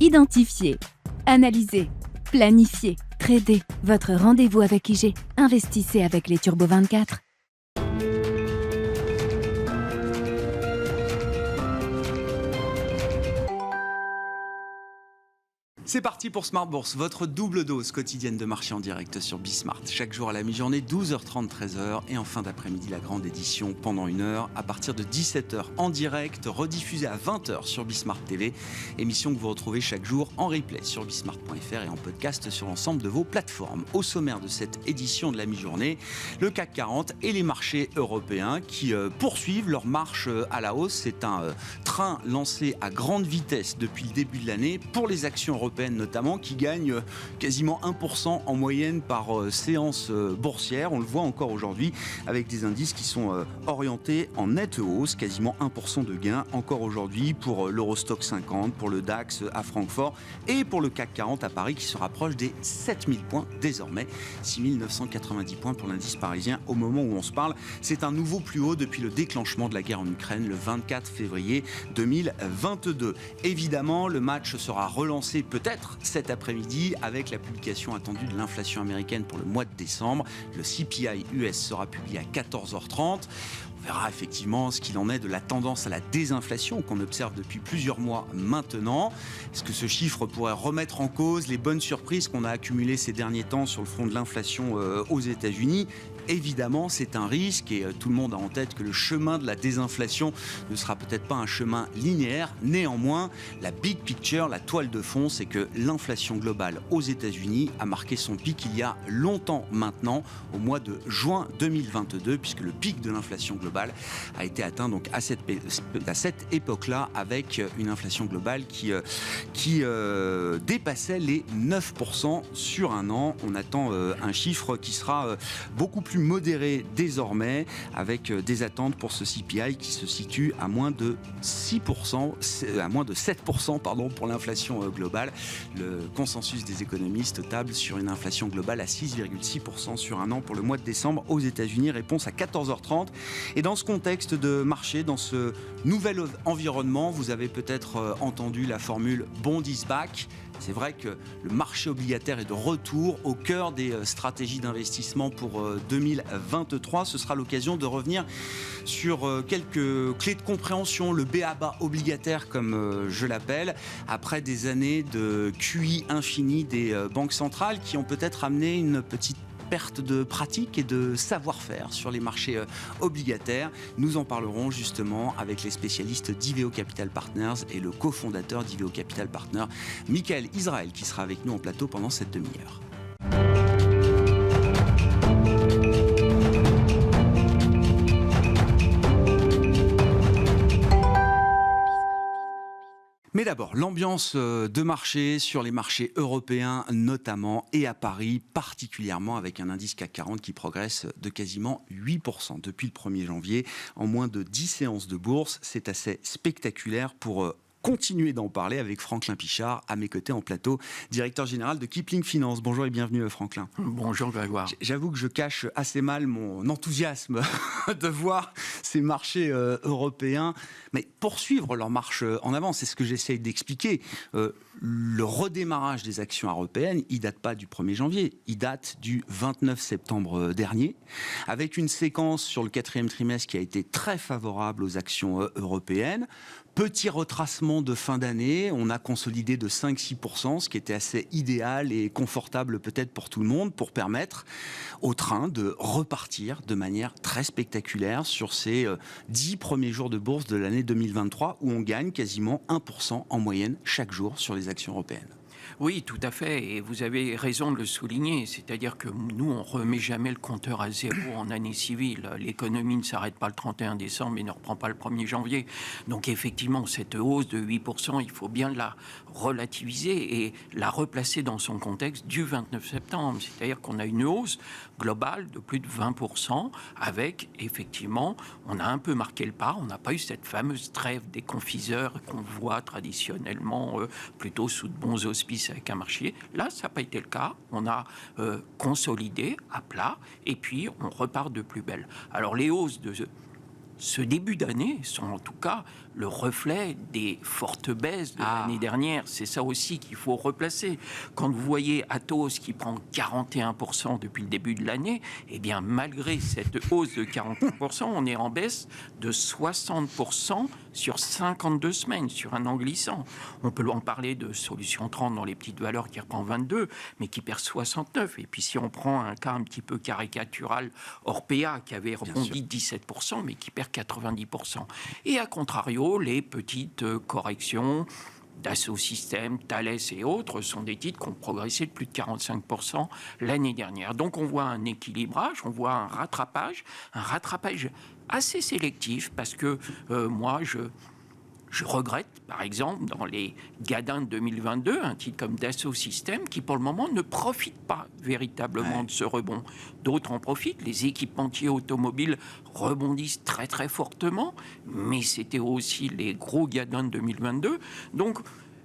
Identifier, analyser, planifier, trader. Votre rendez-vous avec IG. Investissez avec les Turbo 24. C'est parti pour Smart Bourse, votre double dose quotidienne de marché en direct sur Bismart. Chaque jour à la mi-journée, 12h30, 13h. Et en fin d'après-midi, la grande édition pendant 1 heure à partir de 17h en direct, rediffusée à 20h sur Bismart TV. Émission que vous retrouvez chaque jour en replay sur bismart.fr et en podcast sur l'ensemble de vos plateformes. Au sommaire de cette édition de la mi-journée, le CAC 40 et les marchés européens qui poursuivent leur marche à la hausse. C'est un train lancé à grande vitesse depuis le début de l'année pour les actions européennes notamment, qui gagnent quasiment 1% en moyenne par séance boursière. On le voit encore aujourd'hui avec des indices qui sont orientés en nette hausse, quasiment 1% de gain encore aujourd'hui pour l'Eurostock 50, pour le DAX à Francfort et pour le CAC 40 à Paris qui se rapproche des 7000 points désormais, 6990 points pour l'indice parisien au moment où on se parle. C'est un nouveau plus haut depuis le déclenchement de la guerre en Ukraine le 24 février 2022. Évidemment, le match sera relancé peut-être cet après-midi avec la publication attendue de l'inflation américaine pour le mois de décembre. Le CPI US sera publié à 14h30. On verra effectivement ce qu'il en est de la tendance à la désinflation qu'on observe depuis plusieurs mois maintenant. Est-ce que ce chiffre pourrait remettre en cause les bonnes surprises qu'on a accumulées ces derniers temps sur le front de l'inflation aux États-Unis ? Évidemment, c'est un risque et tout le monde a en tête que le chemin de la désinflation ne sera peut-être pas un chemin linéaire. Néanmoins, la big picture, la toile de fond, c'est que l'inflation globale aux États-Unis a marqué son pic il y a longtemps maintenant, au mois de juin 2022, puisque le pic de l'inflation globale a été atteint donc à cette époque-là, avec une inflation globale qui dépassait les 9% sur un an. On attend un chiffre qui sera beaucoup plus modéré désormais, avec des attentes pour ce CPI qui se situe à moins de 6%, à moins de 7% pour l'inflation globale. Le consensus des économistes table sur une inflation globale à 6,6% sur un an pour le mois de décembre aux États-Unis. Réponse à 14h30. Et dans ce contexte de marché, dans ce nouvel environnement, vous avez peut-être entendu la formule Bond is back. C'est vrai que le marché obligataire est de retour au cœur des stratégies d'investissement pour 2023. Ce sera l'occasion de revenir sur quelques clés de compréhension, le b.a.-ba obligataire comme je l'appelle, après des années de QI infini des banques centrales qui ont peut-être amené une petite perte de pratique et de savoir-faire sur les marchés obligataires. Nous en parlerons justement avec les spécialistes d'Iveo Capital Partners et le cofondateur d'Iveo Capital Partners, Michael Israël, qui sera avec nous en plateau pendant cette demi-heure. Mais d'abord, l'ambiance de marché sur les marchés européens notamment et à Paris particulièrement, avec un indice CAC 40 qui progresse de quasiment 8% depuis le 1er janvier en moins de 10 séances de bourse. C'est assez spectaculaire pour continuer d'en parler avec Franklin Pichard à mes côtés en plateau, directeur général de Kipling Finance. Bonjour et bienvenue Franklin. Bonjour Grégoire. J'avoue que je cache assez mal mon enthousiasme de voir ces marchés européens mais poursuivre leur marche en avant. C'est ce que j'essaye d'expliquer. Le redémarrage des actions européennes, il date pas du 1er janvier, il date du 29 septembre dernier, avec une séquence sur le 4e trimestre qui a été très favorable aux actions européennes. Petit retracement de fin d'année, on a consolidé de 5-6%, ce qui était assez idéal et confortable peut-être pour tout le monde, pour permettre au train de repartir de manière très spectaculaire sur ces 10 premiers jours de bourse de l'année 2023, où on gagne quasiment 1% en moyenne chaque jour sur les actions européennes. Oui, tout à fait, et vous avez raison de le souligner, c'est-à-dire que nous, on ne remet jamais le compteur à zéro en année civile. L'économie ne s'arrête pas le 31 décembre et ne reprend pas le 1er janvier. Donc effectivement, cette hausse de 8%, il faut bien la relativiser et la replacer dans son contexte du 29 septembre. C'est-à-dire qu'on a une hausse globale de plus de 20%, avec, effectivement, on a un peu marqué le pas, on n'a pas eu cette fameuse trêve des confiseurs qu'on voit traditionnellement plutôt sous de bons auspices avec un marché. Là, ça n'a pas été le cas. On a consolidé à plat et puis on repart de plus belle. Alors les hausses ce début d'année sont en tout cas le reflet des fortes baisses de l'année dernière. C'est ça aussi qu'il faut replacer. Quand vous voyez Atos qui prend 41% depuis le début de l'année, eh bien malgré cette hausse de 41%, on est en baisse de 60% sur 52 semaines, sur un an glissant. On peut en parler de Solution 30 dans les petites valeurs qui reprend 22, mais qui perd 69. Et puis si on prend un cas un petit peu caricatural, Orpea qui avait rebondi 17%, mais qui perd 90%. Et à contrario, les petites corrections Dassault Systèmes, Thales et autres sont des titres qui ont progressé de plus de 45% l'année dernière. Donc on voit un équilibrage, on voit un rattrapage assez sélectif parce que moi je regrette, par exemple, dans les Gadins de 2022, un titre comme Dassault Systèmes qui, pour le moment, ne profite pas véritablement de ce rebond. D'autres en profitent. Les équipementiers automobiles rebondissent très, très fortement, mais c'était aussi les gros Gadins de 2022. Donc,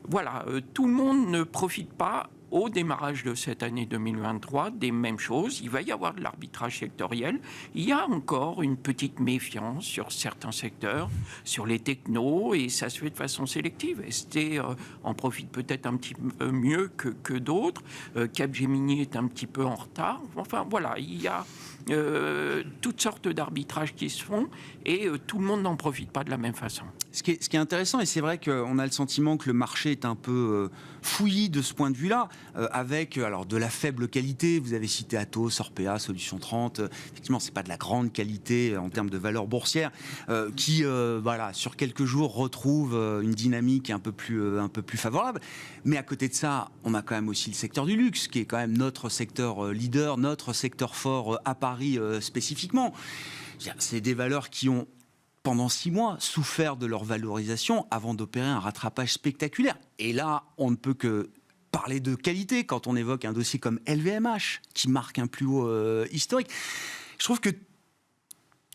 voilà, tout le monde ne profite pas au démarrage de cette année 2023 des mêmes choses. Il va y avoir de l'arbitrage sectoriel. Il y a encore une petite méfiance sur certains secteurs, sur les technos, et ça se fait de façon sélective. ST en profite peut-être un petit peu mieux que d'autres. Capgemini est un petit peu en retard. Enfin, voilà, il y a toutes sortes d'arbitrages qui se font et tout le monde n'en profite pas de la même façon. Ce qui est intéressant, et c'est vrai qu'on a le sentiment que le marché est un peu fouillis de ce point de vue-là, avec alors de la faible qualité. Vous avez cité Atos, Orpea, Solution 30. Effectivement, c'est pas de la grande qualité en termes de valeur boursière, qui, voilà, sur quelques jours retrouve une dynamique un peu plus favorable. Mais à côté de ça, on a quand même aussi le secteur du luxe, qui est quand même notre secteur leader, notre secteur fort à Paris spécifiquement. C'est des valeurs qui ont pendant 6 mois, souffert de leur valorisation avant d'opérer un rattrapage spectaculaire. Et là, on ne peut que parler de qualité quand on évoque un dossier comme LVMH, qui marque un plus haut historique. Je trouve que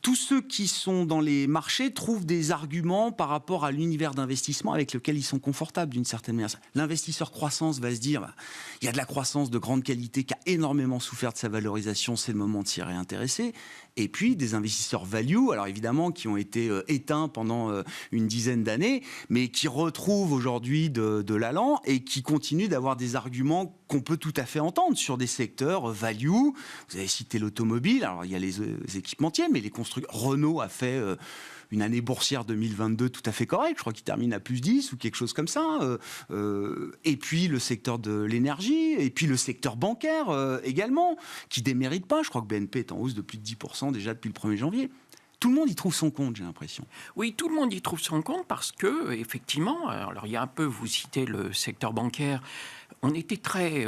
tous ceux qui sont dans les marchés trouvent des arguments par rapport à l'univers d'investissement avec lequel ils sont confortables d'une certaine manière. L'investisseur croissance va se dire, il y a de la croissance de grande qualité qui a énormément souffert de sa valorisation, c'est le moment de s'y réintéresser. Et puis des investisseurs value, alors évidemment qui ont été éteints pendant une dizaine d'années, mais qui retrouvent aujourd'hui de l'allant et qui continuent d'avoir des arguments qu'on peut tout à fait entendre sur des secteurs value. Vous avez cité l'automobile, alors il y a les équipementiers, mais les constructeurs. Renault a fait une année boursière 2022 tout à fait correcte, je crois qu'il termine à plus 10 ou quelque chose comme ça. Et puis le secteur de l'énergie, et puis le secteur bancaire également, qui démérite pas. Je crois que BNP est en hausse de plus de 10% déjà depuis le 1er janvier. Tout le monde y trouve son compte, j'ai l'impression. Oui, tout le monde y trouve son compte parce que, effectivement, alors il y a un peu, vous citez le secteur bancaire, on était très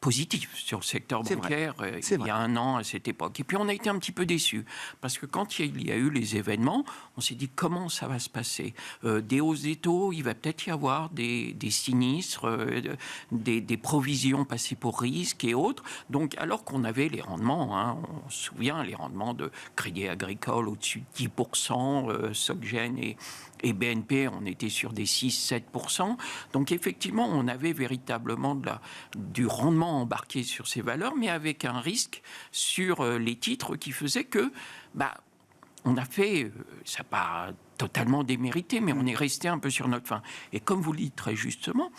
positif sur le secteur bancaire il y a un an à cette époque. Et puis on a été un petit peu déçus parce que quand il y a eu les événements, on s'est dit comment ça va se passer. Des hausses des taux, il va peut-être y avoir des sinistres, des provisions passées pour risque et autres. Donc alors qu'on avait les rendements, on se souvient, les rendements de Crédit Agricole au-dessus de 10%, Soggen et BNP, on était sur des 6-7%. Donc effectivement, on avait véritablement du rendement embarqué sur ces valeurs, mais avec un risque sur les titres qui faisait que, on a fait, ça n'a pas totalement démérité, mais on est resté un peu sur notre faim. Et comme vous le dites très justement,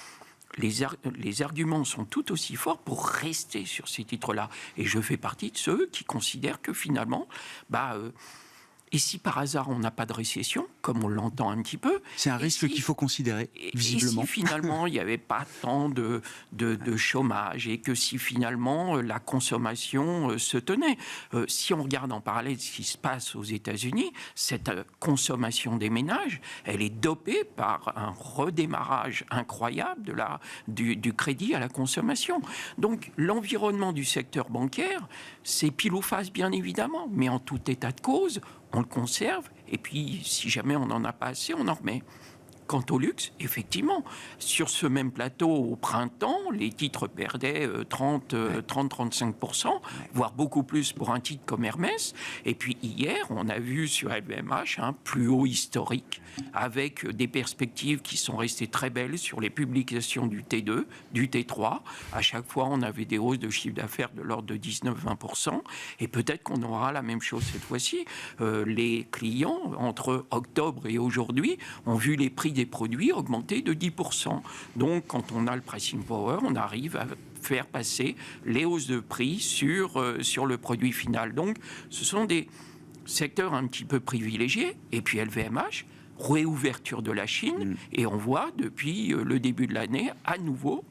les arguments sont tout aussi forts pour rester sur ces titres-là. Et je fais partie de ceux qui considèrent que finalement, et si par hasard on n'a pas de récession, comme on l'entend un petit peu... C'est un risque qu'il faut considérer, visiblement. Et si finalement il n'y avait pas tant de chômage et que si finalement la consommation se tenait. Si on regarde en parallèle ce qui se passe aux États-Unis, cette consommation des ménages, elle est dopée par un redémarrage incroyable du crédit à la consommation. Donc l'environnement du secteur bancaire, c'est pile ou face bien évidemment, mais en tout état de cause, on le conserve, et puis si jamais on n'en a pas assez, on en remet. quant au luxe, effectivement, sur ce même plateau au printemps, les titres perdaient 30-35%, voire beaucoup plus pour un titre comme Hermès. Et puis hier, on a vu sur LVMH un plus haut historique, avec des perspectives qui sont restées très belles sur les publications du T2, du T3. À chaque fois, on avait des hausses de chiffre d'affaires de l'ordre de 19-20%. Et peut-être qu'on aura la même chose cette fois-ci. Les clients, entre octobre et aujourd'hui, ont vu les prix des produits augmenter de 10%. Donc, quand on a le pricing power, on arrive à faire passer les hausses de prix sur le produit final. Donc, ce sont des secteurs un petit peu privilégiés. Et puis LVMH, réouverture de la Chine, et on voit depuis le début de l'année, à nouveau,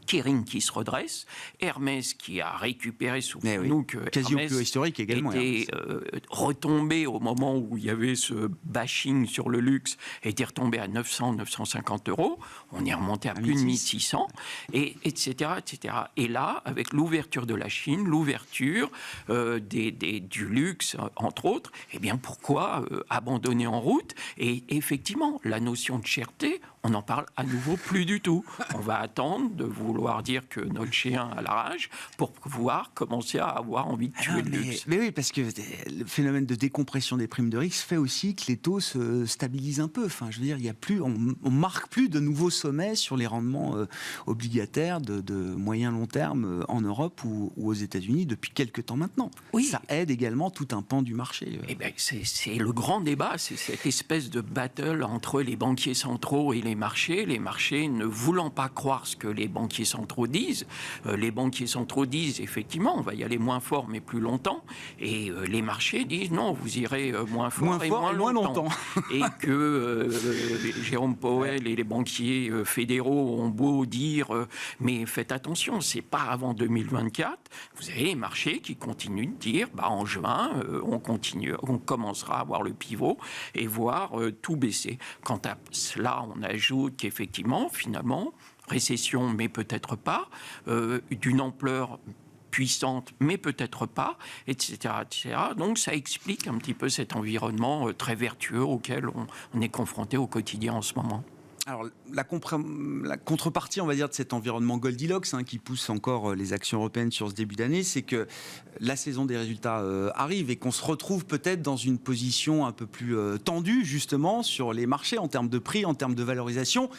Kering qui se redresse, Hermès qui a récupéré, souvenez-nous que quasi au Hermès plus haut historique également, était retombé au moment où il y avait ce bashing sur le luxe, était retombé à 900-950 euros, on est remonté à plus de 1600, et etc., etc. Et là, avec l'ouverture de la Chine, l'ouverture du luxe, entre autres, eh bien pourquoi abandonner en route? Et effectivement, la notion de cherté, on n'en parle à nouveau plus du tout. On va attendre de vouloir dire que notre chien a la rage pour pouvoir commencer à avoir envie de tuer le luxe. Mais oui, parce que le phénomène de décompression des primes de risque fait aussi que les taux se stabilisent un peu. Enfin, je veux dire, il y a plus, on marque plus de nouveaux sommets sur les rendements obligataires de moyen long terme en Europe ou aux États-Unis depuis quelques temps maintenant. Oui. Ça aide également tout un pan du marché. Eh bien, c'est le grand débat, c'est cette espèce de battle entre les banquiers centraux et les marchés ne voulant pas croire ce que les banquiers centraux disent. Les banquiers centraux disent effectivement on va y aller moins fort mais plus longtemps, et les marchés disent non, vous irez moins fort et moins longtemps. Et que Jérôme Powell et les banquiers fédéraux ont beau dire mais faites attention, c'est pas avant 2024. Vous avez les marchés qui continuent de dire en juin on commencera à voir le pivot et voir tout baisser. Quant à cela, on ajoute qu'effectivement, finalement, récession, mais peut-être pas, d'une ampleur puissante, mais peut-être pas, etc., etc. Donc ça explique un petit peu cet environnement très vertueux auquel on est confronté au quotidien en ce moment. Alors, la contrepartie, on va dire, de cet environnement Goldilocks qui pousse encore les actions européennes sur ce début d'année, c'est que la saison des résultats arrive et qu'on se retrouve peut-être dans une position un peu plus tendue, justement, sur les marchés en termes de prix, en termes de valorisation,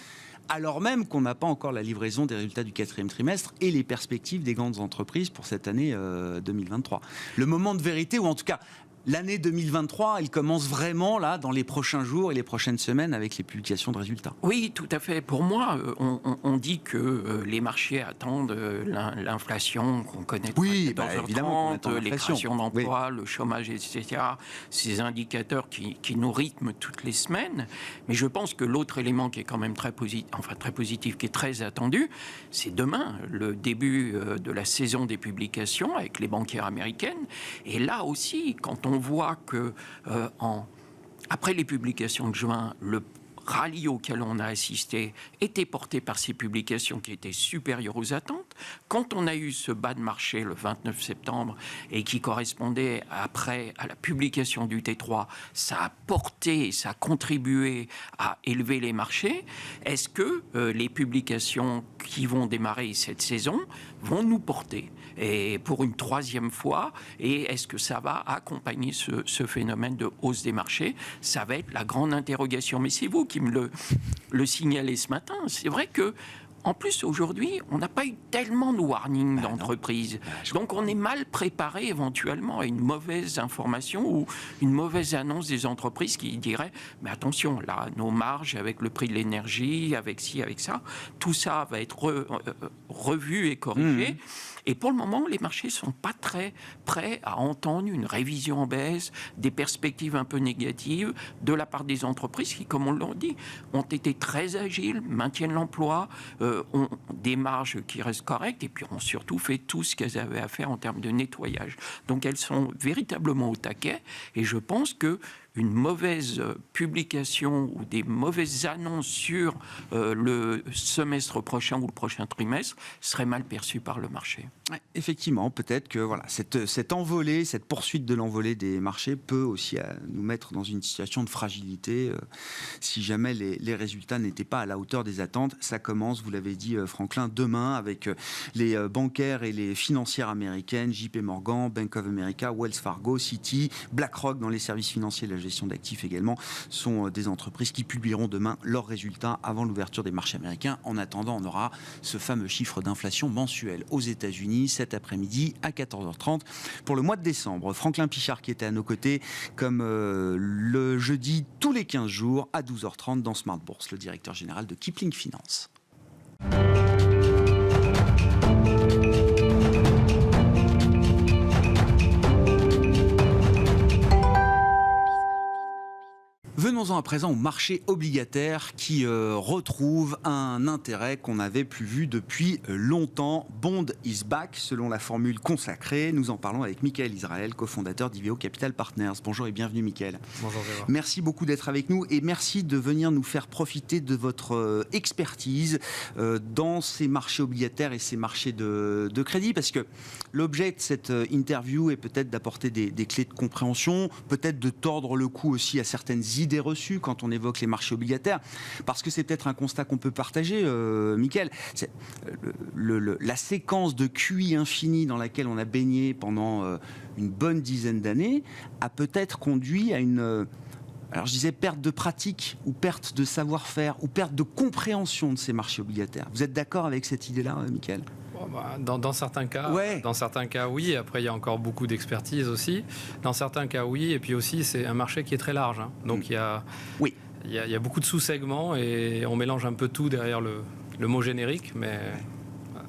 alors même qu'on n'a pas encore la livraison des résultats du 4e trimestre et les perspectives des grandes entreprises pour cette année 2023. Le moment de vérité, ou en tout cas l'année 2023, elle commence vraiment là dans les prochains jours et les prochaines semaines avec les publications de résultats. Oui, tout à fait. Pour moi, on dit que les marchés attendent l'inflation qu'on connaît évidemment, les créations d'emplois, le chômage, etc. Ces indicateurs qui nous rythment toutes les semaines. Mais je pense que l'autre élément qui est quand même très positif, qui est très attendu, c'est demain, le début de la saison des publications avec les banquières américaines. Et là aussi, quand on voit que après les publications de juin, le rallye auquel on a assisté était porté par ces publications qui étaient supérieures aux attentes. Quand on a eu ce bas de marché le 29 septembre et qui correspondait après à la publication du T3, ça a porté, ça a contribué à élever les marchés. Est-ce que les publications qui vont démarrer cette saison vont nous porter et pour une troisième fois, et est-ce que ça va accompagner ce phénomène de hausse des marchés? Ça va être la grande interrogation. Mais c'est vous qui me le signalez ce matin. C'est vrai que en plus, aujourd'hui, on n'a pas eu tellement de warnings d'entreprise. Donc, on est mal préparé éventuellement à une mauvaise information ou une mauvaise annonce des entreprises qui diraient « Mais attention, là, nos marges avec le prix de l'énergie, avec ci, avec ça, tout ça va être revu et corrigé. Et pour le moment, les marchés ne sont pas très prêts à entendre une révision en baisse, des perspectives un peu négatives de la part des entreprises qui, comme on l'a dit, ont été très agiles, maintiennent l'emploi, ont des marges qui restent correctes et puis ont surtout fait tout ce qu'elles avaient à faire en termes de nettoyage. Donc elles sont véritablement au taquet et je pense que une mauvaise publication ou des mauvaises annonces sur le semestre prochain ou le prochain trimestre serait mal perçue par le marché. Ouais, effectivement, peut-être que voilà, cette envolée, cette poursuite de l'envolée des marchés peut aussi nous mettre dans une situation de fragilité si jamais les résultats n'étaient pas à la hauteur des attentes. Ça commence, vous l'avez dit Franklin, demain avec les bancaires et les financières américaines, JP Morgan, Bank of America, Wells Fargo, Citi, BlackRock dans les services financiers et la gestion d'actifs également, sont des entreprises qui publieront demain leurs résultats avant l'ouverture des marchés américains. En attendant, on aura ce fameux chiffre d'inflation mensuel aux États-Unis cet après-midi à 14h30 pour le mois de décembre. Franklin Pichard qui était à nos côtés comme le jeudi tous les 15 jours à 12h30 dans Smart Bourse, le directeur général de Kipling Finance. Venons-en à présent au marché obligataire qui retrouve un intérêt qu'on n'avait plus vu depuis longtemps. Bond is back, selon la formule consacrée. Nous en parlons avec Michael Israël, cofondateur d'Iveo Capital Partners. Bonjour et bienvenue Michael. Bonjour Gérard. Merci beaucoup d'être avec nous et merci de venir nous faire profiter de votre expertise dans ces marchés obligataires et ces marchés de crédit, parce que l'objet de cette interview est peut-être d'apporter des clés de compréhension, peut-être de tordre le cou aussi à certaines idées reçues quand on évoque les marchés obligataires, parce que c'est peut-être un constat qu'on peut partager, Michael. C'est la séquence de QE infini dans laquelle on a baigné pendant une bonne dizaine d'années a peut-être conduit à une... alors je disais perte de pratique ou perte de savoir-faire ou perte de compréhension de ces marchés obligataires. Vous êtes d'accord avec cette idée-là, Michael ? Dans certains cas, ouais. Dans certains cas, oui. Après, il y a encore beaucoup d'expertise aussi. Dans certains cas, oui. Et puis aussi, c'est un marché qui est très large. Hein. Donc, il y a beaucoup de sous-segments et on mélange un peu tout derrière le mot générique, mais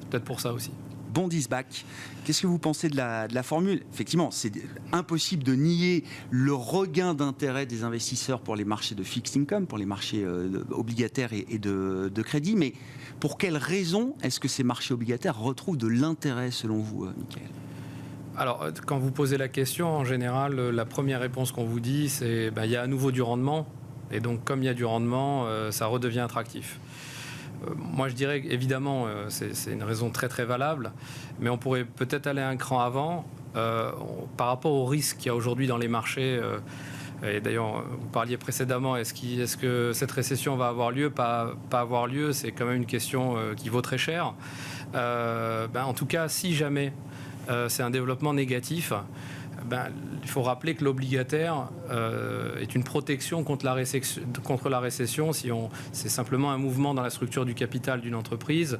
peut-être pour ça aussi. Bond is back. Qu'est-ce que vous pensez de la formule ? Effectivement, c'est impossible de nier le regain d'intérêt des investisseurs pour les marchés de fixed income, pour les marchés obligataires et de crédit. Mais pour quelles raisons est-ce que ces marchés obligataires retrouvent de l'intérêt selon vous, Michael ? Alors, quand vous posez la question, en général, la première réponse qu'on vous dit, c'est il y a à nouveau du rendement. Et donc, comme il y a du rendement, ça redevient attractif. Moi, je dirais évidemment, c'est une raison très très valable, mais on pourrait peut-être aller un cran avant par rapport au risque qu'il y a aujourd'hui dans les marchés. Et d'ailleurs, vous parliez précédemment, est-ce que cette récession va avoir lieu, pas avoir lieu, c'est quand même une question qui vaut très cher. En tout cas, si jamais c'est un développement négatif, il faut rappeler que l'obligataire est une protection contre la récession. C'est simplement un mouvement dans la structure du capital d'une entreprise.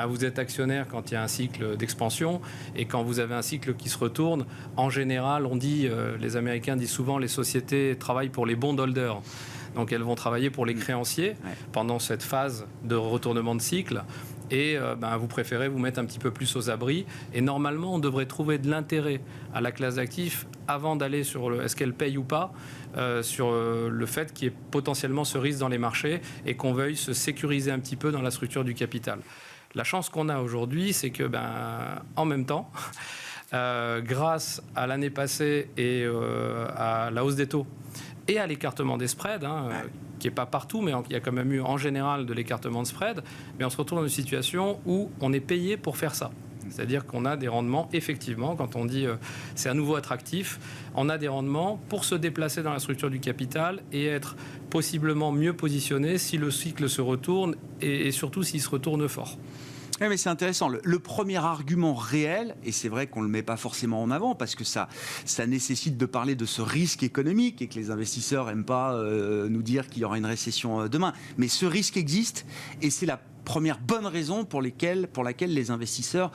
Vous êtes actionnaire quand il y a un cycle d'expansion, et quand vous avez un cycle qui se retourne, en général, on dit, les Américains disent souvent, les sociétés travaillent pour les bondholders. Donc elles vont travailler pour les créanciers pendant cette phase de retournement de cycle. Et vous préférez vous mettre un petit peu plus aux abris. Et normalement, on devrait trouver de l'intérêt à la classe d'actifs avant d'aller sur est-ce qu'elle paye ou pas, sur le fait qu'il y ait potentiellement ce risque dans les marchés et qu'on veuille se sécuriser un petit peu dans la structure du capital. La chance qu'on a aujourd'hui, c'est que en même temps, grâce à l'année passée et à la hausse des taux et à l'écartement des spreads, qui n'est pas partout, mais il y a quand même eu en général de l'écartement de spread, mais on se retrouve dans une situation où on est payé pour faire ça. C'est-à-dire qu'on a des rendements, effectivement, quand on dit c'est à nouveau attractif, on a des rendements pour se déplacer dans la structure du capital et être possiblement mieux positionné si le cycle se retourne et surtout s'il se retourne fort. Oui, mais c'est intéressant. Le premier argument réel, et c'est vrai qu'on ne le met pas forcément en avant parce que ça nécessite de parler de ce risque économique et que les investisseurs n'aiment pas nous dire qu'il y aura une récession demain. Mais ce risque existe et c'est la première bonne raison pour laquelle les investisseurs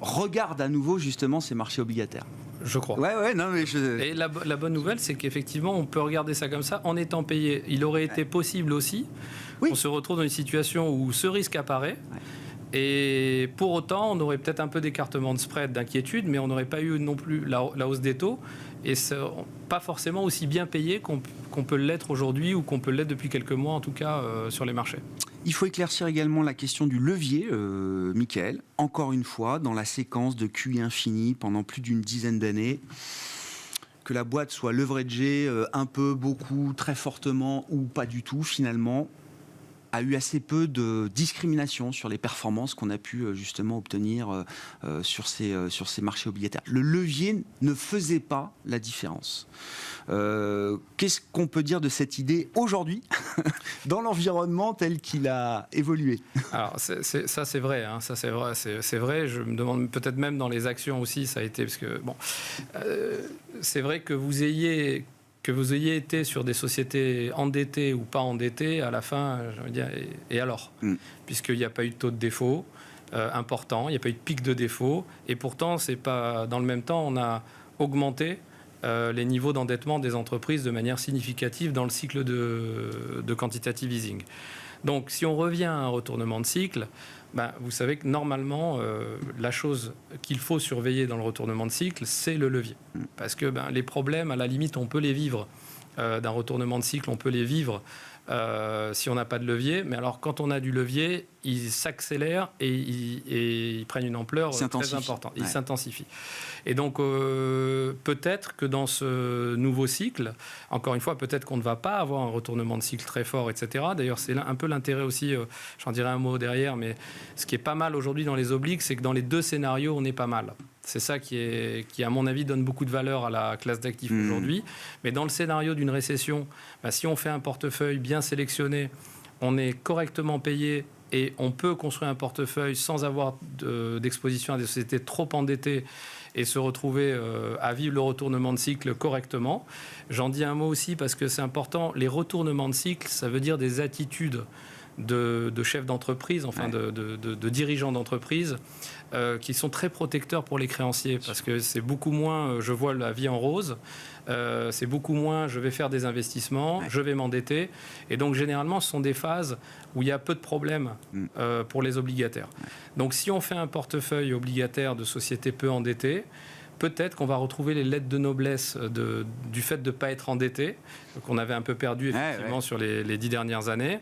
regardent à nouveau justement ces marchés obligataires. Je crois. Et la bonne nouvelle, c'est qu'effectivement, on peut regarder ça comme ça en étant payé. Il aurait été possible aussi qu'on se retrouve dans une situation où ce risque apparaît. Et pour autant, on aurait peut-être un peu d'écartement de spread, d'inquiétude, mais on n'aurait pas eu non plus la hausse des taux, et pas forcément aussi bien payé qu'on peut l'être aujourd'hui, ou qu'on peut l'être depuis quelques mois, en tout cas, sur les marchés. Il faut éclaircir également la question du levier, Michael. Encore une fois, dans la séquence de QE infini pendant plus d'une dizaine d'années, que la boîte soit leveragée un peu, beaucoup, très fortement, ou pas du tout, finalement, a eu assez peu de discrimination sur les performances qu'on a pu justement obtenir sur ces marchés obligataires. Le levier ne faisait pas la différence. Qu'est-ce qu'on peut dire de cette idée aujourd'hui dans l'environnement tel qu'il a évolué? Alors ça c'est vrai, hein, ça c'est vrai, c'est vrai. Je me demande peut-être même dans les actions aussi ça a été parce que bon, c'est vrai que vous ayez été sur des sociétés endettées ou pas endettées, à la fin, j'ai envie de dire, et alors puisqu'il n'y a pas eu de taux de défaut important, il n'y a pas eu de pic de défaut, et pourtant, c'est pas, dans le même temps, on a augmenté les niveaux d'endettement des entreprises de manière significative dans le cycle de quantitative easing. Donc, si on revient à un retournement de cycle, vous savez que normalement, la chose qu'il faut surveiller dans le retournement de cycle, c'est le levier. Parce que les problèmes, à la limite, on peut les vivre. D'un retournement de cycle, on peut les vivre si on n'a pas de levier. Mais alors, quand on a du levier, ils s'accélèrent et ils prennent une ampleur très importante. Ils s'intensifient. Et donc, peut-être que dans ce nouveau cycle, encore une fois, peut-être qu'on ne va pas avoir un retournement de cycle très fort, etc. D'ailleurs, c'est un peu l'intérêt aussi, j'en dirai un mot derrière, mais ce qui est pas mal aujourd'hui dans les obliques, c'est que dans les deux scénarios, on est pas mal. C'est ça qui, à mon avis, donne beaucoup de valeur à la classe d'actifs aujourd'hui. Mais dans le scénario d'une récession, si on fait un portefeuille bien sélectionné, on est correctement payé et on peut construire un portefeuille sans avoir d'exposition à des sociétés trop endettées et se retrouver à vivre le retournement de cycle correctement. J'en dis un mot aussi parce que c'est important. Les retournements de cycle, ça veut dire des attitudes de chefs d'entreprise, enfin de dirigeants d'entreprise, qui sont très protecteurs pour les créanciers, parce que c'est beaucoup moins je vois la vie en rose, c'est beaucoup moins je vais faire des investissements, je vais m'endetter, et donc généralement ce sont des phases où il y a peu de problèmes pour les obligataires. Donc si on fait un portefeuille obligataire de sociétés peu endettées, peut-être qu'on va retrouver les lettres de noblesse du fait de ne pas être endetté, qu'on avait un peu perdu effectivement sur les 10 dernières années,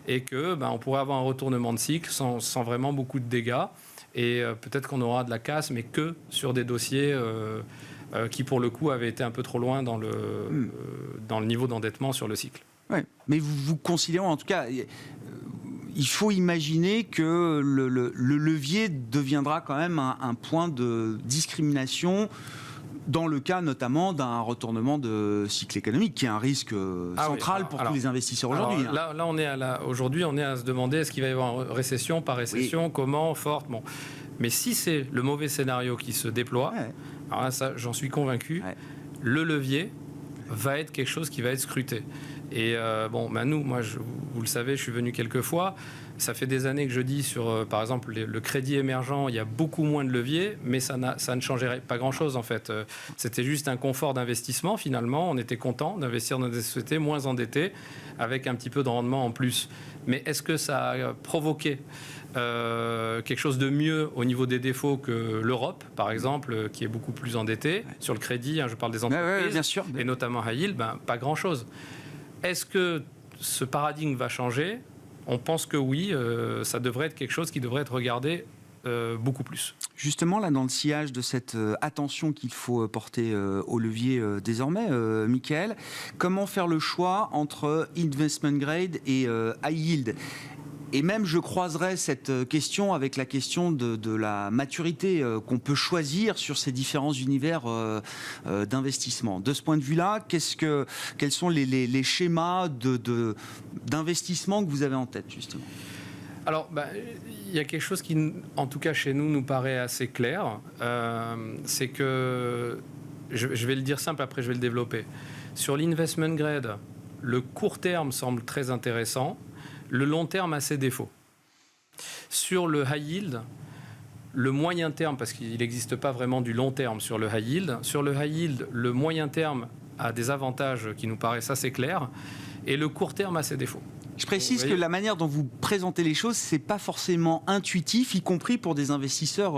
et qu'on pourrait avoir un retournement de cycle sans vraiment beaucoup de dégâts, et peut-être qu'on aura de la casse, mais que sur des dossiers qui, pour le coup, avaient été un peu trop loin dans le niveau d'endettement sur le cycle. Ouais. Mais vous considérez, en tout cas, il faut imaginer que le levier deviendra quand même un point de discrimination dans le cas notamment d'un retournement de cycle économique, qui est un risque central pour tous les investisseurs aujourd'hui. Là, aujourd'hui, on est à se demander est-ce qu'il va y avoir une récession par récession, comment, forte. Bon. Mais si c'est le mauvais scénario qui se déploie, alors là, ça, j'en suis convaincu, le levier va être quelque chose qui va être scruté. Et nous, vous le savez, je suis venu quelques fois. Ça fait des années que je dis sur, par exemple, le crédit émergent, il y a beaucoup moins de leviers, mais ça ne changerait pas grand-chose, en fait. C'était juste un confort d'investissement, finalement. On était content d'investir dans des sociétés moins endettées, avec un petit peu de rendement en plus. Mais est-ce que ça a provoqué quelque chose de mieux au niveau des défauts que l'Europe, par exemple, qui est beaucoup plus endettée sur le crédit, je parle des entreprises, bien sûr. Et notamment high yield, pas grand-chose. Est-ce que ce paradigme va changer ? On pense que oui, ça devrait être quelque chose qui devrait être regardé beaucoup plus. Justement, là, dans le sillage de cette attention qu'il faut porter au levier désormais, Michael, comment faire le choix entre investment grade et high yield ? Et même, je croiserais cette question avec la question de la maturité qu'on peut choisir sur ces différents univers d'investissement. De ce point de vue-là, quels sont les schémas d'investissement que vous avez en tête, justement ? Alors, il y a quelque chose qui, en tout cas chez nous, nous paraît assez clair. C'est que, je vais le dire simple, après je vais le développer. Sur l'investment grade, le court terme semble très intéressant. Le long terme a ses défauts. Sur le high yield, le moyen terme, parce qu'il n'existe pas vraiment du long terme sur le high yield, le moyen terme a des avantages qui nous paraissent assez clairs, et le court terme a ses défauts. Je précise que la manière dont vous présentez les choses, c'est pas forcément intuitif, y compris pour des investisseurs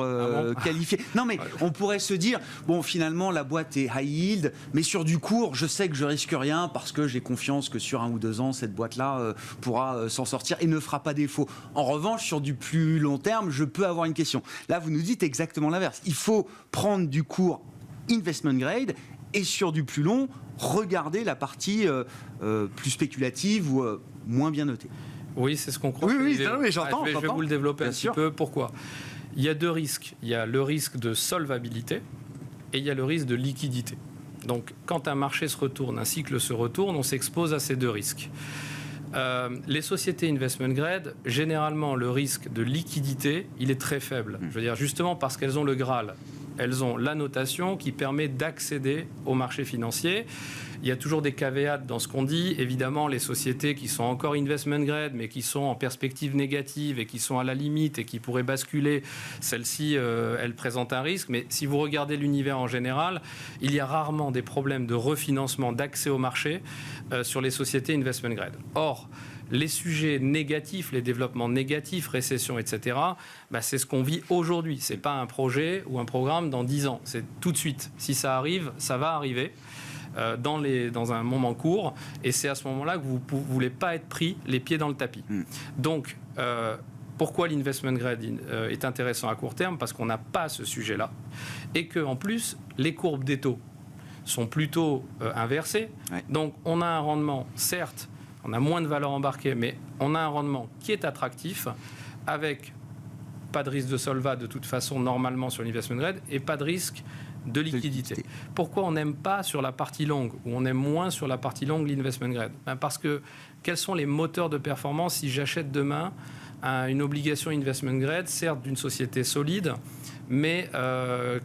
qualifiés. Non, mais on pourrait se dire, bon, finalement, la boîte est high yield, mais sur du court, je sais que je risque rien parce que j'ai confiance que sur 1 ou 2 ans, cette boîte-là pourra s'en sortir et ne fera pas défaut. En revanche, sur du plus long terme, je peux avoir une question. Là, vous nous dites exactement l'inverse. Il faut prendre du court investment grade et sur du plus long, regarder la partie plus spéculative ou moins bien notée. Oui, c'est ce qu'on croit. Oui, non, mais j'entends. Je vais vous le développer Bien un sûr. petit peu. Pourquoi ? Il y a deux risques. Il y a le risque de solvabilité et il y a le risque de liquidité. Donc, quand un marché se retourne, un cycle se retourne, on s'expose à ces deux risques. Les sociétés investment grade, généralement, le risque de liquidité, il est très faible. Je veux dire, justement parce qu'elles ont le Graal. Elles ont la notation qui permet d'accéder au marché financier. Il y a toujours des caveats dans ce qu'on dit. Évidemment, les sociétés qui sont encore investment grade, mais qui sont en perspective négative et qui sont à la limite et qui pourraient basculer, celles-ci, elles présentent un risque. Mais si vous regardez l'univers en général, il y a rarement des problèmes de refinancement, d'accès au marché sur les sociétés investment grade. Or, les sujets négatifs, les développements négatifs, récession, etc., c'est ce qu'on vit aujourd'hui. Ce n'est pas un projet ou un programme dans 10 ans. C'est tout de suite. Si ça arrive, ça va arriver dans un moment court. Et c'est à ce moment-là que vous ne voulez pas être pris les pieds dans le tapis. Donc, pourquoi l'investment grade est intéressant à court terme ? Parce qu'on n'a pas ce sujet-là. Et qu'en plus, les courbes des taux sont plutôt inversées. Ouais. Donc, on a un rendement, certes, on a moins de valeur embarquée, mais on a un rendement qui est attractif, avec pas de risque de solva de toute façon normalement sur l'investment grade et pas de risque de liquidité. Pourquoi on n'aime pas sur la partie longue ou on aime moins sur la partie longue l'investment grade ? Parce que quels sont les moteurs de performance si j'achète demain une obligation investment grade, certes d'une société solide, mais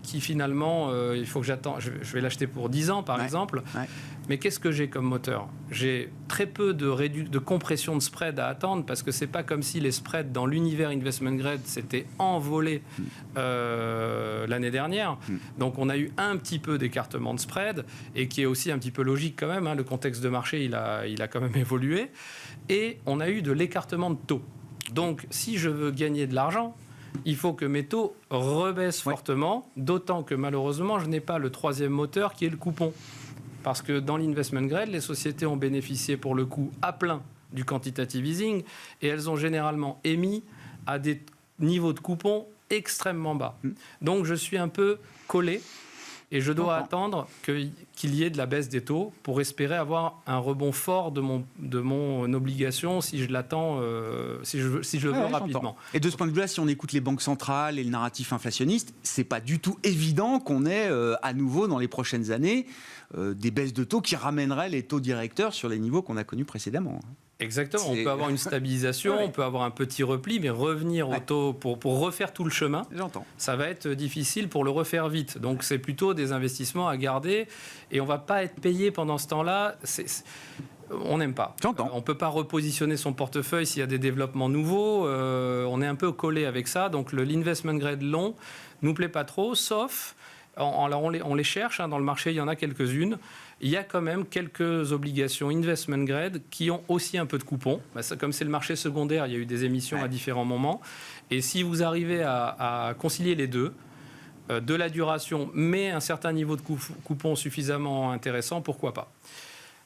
qui finalement, il faut que j'attende, je vais l'acheter pour 10 ans par exemple. Ouais. Mais qu'est-ce que j'ai comme moteur ? J'ai très peu de compression de spread à attendre parce que c'est pas comme si les spreads dans l'univers investment grade s'étaient envolés l'année dernière. Donc on a eu un petit peu d'écartement de spread et qui est aussi un petit peu logique quand même. Le contexte de marché, il a quand même évolué. Et on a eu de l'écartement de taux. Donc si je veux gagner de l'argent, il faut que mes taux rebaissent fortement, d'autant que malheureusement, je n'ai pas le troisième moteur qui est le coupon. Parce que dans l'investment grade, les sociétés ont bénéficié pour le coup à plein du quantitative easing et elles ont généralement émis à des niveaux de coupons extrêmement bas. Donc je suis un peu collé et je dois attendre qu'il y ait de la baisse des taux pour espérer avoir un rebond fort de mon obligation si je l'attends, si je le veux rapidement. Et de ce point de vue-là, si on écoute les banques centrales et le narratif inflationniste, c'est pas du tout évident qu'on ait à nouveau dans les prochaines années des baisses de taux qui ramèneraient les taux directeurs sur les niveaux qu'on a connus précédemment. Exactement, on peut avoir une stabilisation, on peut avoir un petit repli, mais revenir au taux pour refaire tout le chemin, ça va être difficile pour le refaire vite. Donc c'est plutôt des investissements à garder et on ne va pas être payé pendant ce temps-là. On n'aime pas. On ne peut pas repositionner son portefeuille s'il y a des développements nouveaux. On est un peu collé avec ça. Donc l'investment grade long ne nous plaît pas trop, sauf... Alors on les cherche, dans le marché, il y en a quelques-unes. Il y a quand même quelques obligations investment grade qui ont aussi un peu de coupons. Comme c'est le marché secondaire, il y a eu des émissions à différents moments. Et si vous arrivez à concilier les deux, de la duration, mais un certain niveau de coupon suffisamment intéressant, pourquoi pas ?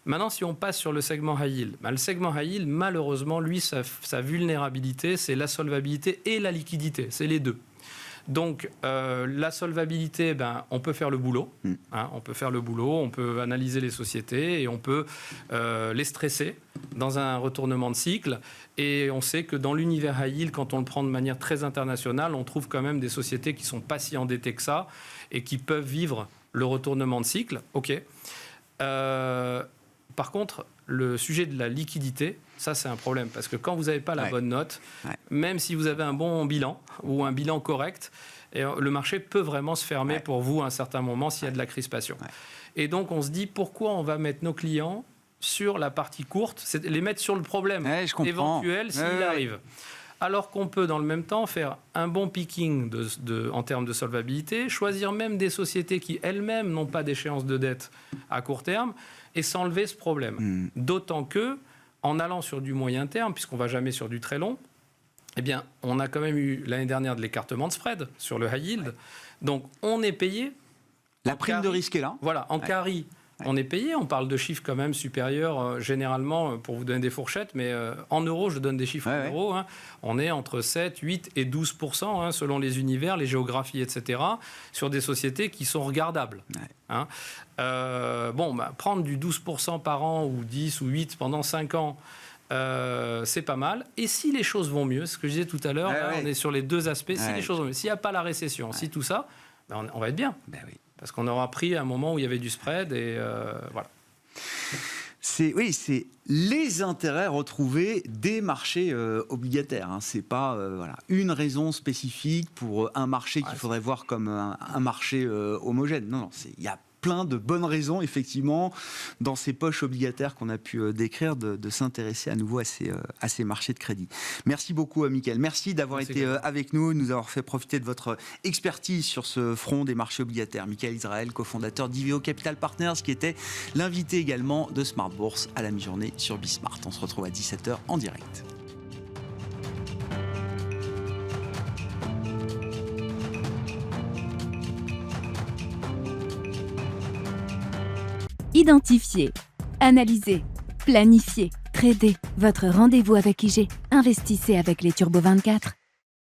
Maintenant, si on passe sur le segment high yield, le segment high yield, malheureusement, lui, sa vulnérabilité, c'est la solvabilité et la liquidité. C'est les deux. Donc, la solvabilité, on peut faire le boulot. On peut faire le boulot, on peut analyser les sociétés et on peut les stresser dans un retournement de cycle. Et on sait que dans l'univers high yield, quand on le prend de manière très internationale, on trouve quand même des sociétés qui ne sont pas si endettées que ça et qui peuvent vivre le retournement de cycle. OK. Par contre, le sujet de la liquidité, ça c'est un problème parce que quand vous n'avez pas la bonne note, même si vous avez un bon bilan ou un bilan correct, le marché peut vraiment se fermer pour vous à un certain moment s'il y a de la crispation. Et donc on se dit pourquoi on va mettre nos clients sur la partie courte, c'est les mettre sur le problème éventuel s'il arrive. Alors qu'on peut dans le même temps faire un bon picking en termes de solvabilité, choisir même des sociétés qui elles-mêmes n'ont pas d'échéance de dette à court terme et s'enlever ce problème. D'autant que, en allant sur du moyen terme, puisqu'on ne va jamais sur du très long, on a quand même eu l'année dernière de l'écartement de spread sur le high yield. Donc on est payé. La prime de risque est là. Voilà, en carry. On est payé, on parle de chiffres quand même supérieurs, généralement, pour vous donner des fourchettes, mais en euros, je donne des chiffres en euros, on est entre 7, 8 et 12%, selon les univers, les géographies, etc., sur des sociétés qui sont regardables. Prendre du 12% par an, ou 10 ou 8 pendant 5 ans, c'est pas mal. Et si les choses vont mieux, ce que je disais tout à l'heure, on est sur les deux aspects. Si les choses vont mieux, s'il n'y a pas la récession, si tout ça, on va être bien. Oui. Parce qu'on aura pris un moment où il y avait du spread et voilà. C'est les intérêts retrouvés des marchés obligataires. Hein. C'est pas une raison spécifique pour un marché qu'il faudrait voir comme un marché homogène. Non, il y a plein de bonnes raisons, effectivement, dans ces poches obligataires qu'on a pu décrire, de s'intéresser à nouveau à ces marchés de crédit. Merci beaucoup, Mickaël. Merci d'avoir été avec nous, de nous avoir fait profiter de votre expertise sur ce front des marchés obligataires. Mickaël Israël, cofondateur d'Iveo Capital Partners, qui était l'invité également de Smart Bourse à la mi-journée sur Bismart. On se retrouve à 17h en direct. Identifiez, analysez, planifiez, tradez. Votre rendez-vous avec IG. Investissez avec les Turbo 24.